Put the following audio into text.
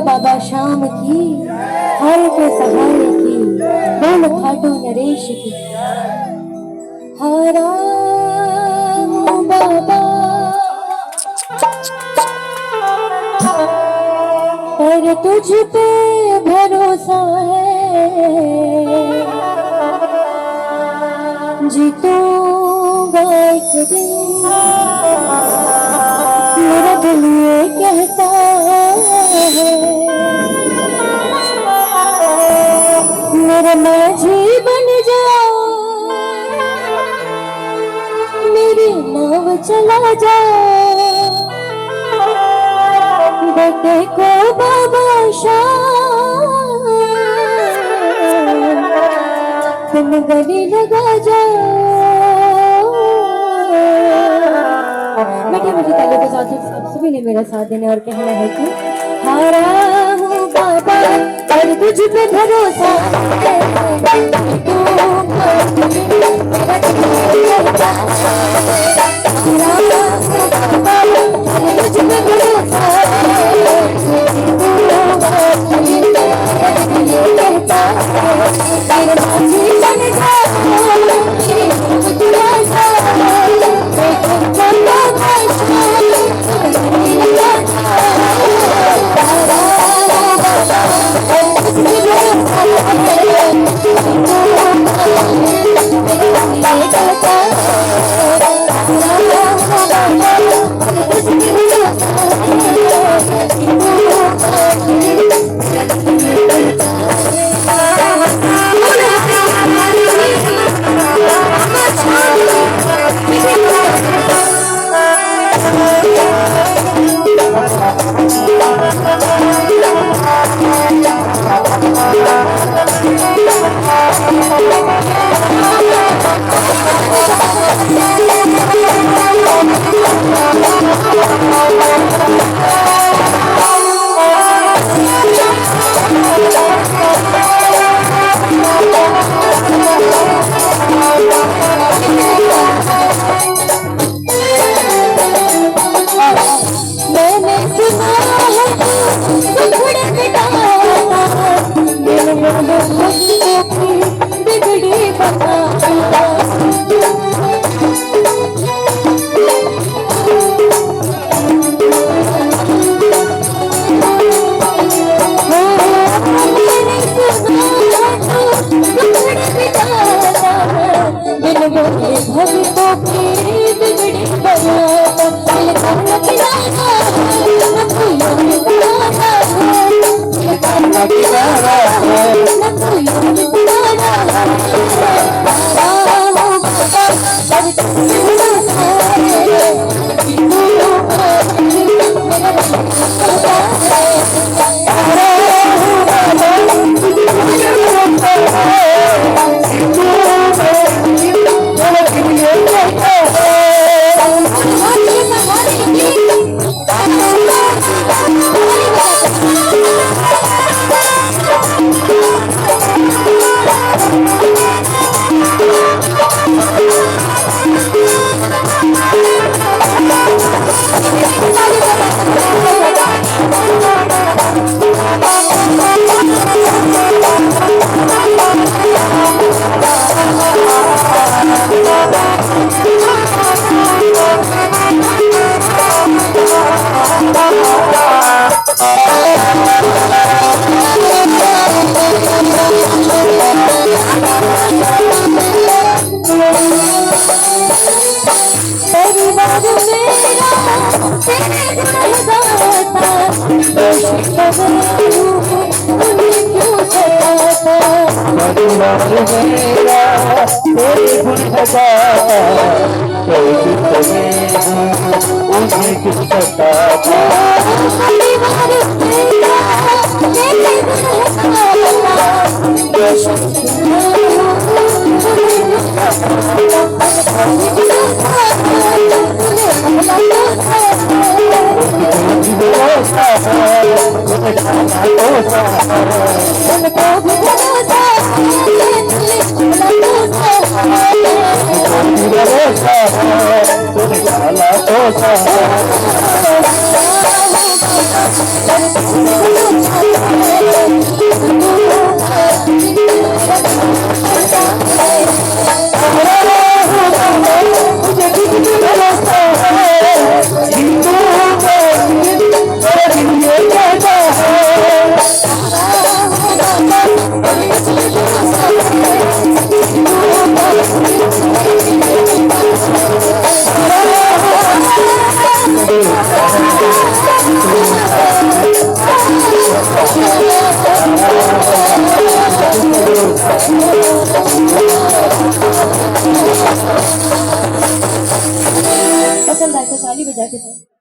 बाबा शाम की हर के सहारे की बोल खाटू नरेश की हरा हूँ बाबा पर तुझ पे भरोसा है जीतूंगा एक दिन मेरा दिल ये कहता है मेरा माझी बन जाओ मेरी नाव चला जाओ बेटे को बाबा शाम तुम गले लगा जाओ। मीठी मीठी तालियों के साथ आप सभी ने मेरा साथ देने और कहना है कि हारा हूँ बाबा पर तुझ पे भरोसा पसंद आए तो ताली बजा के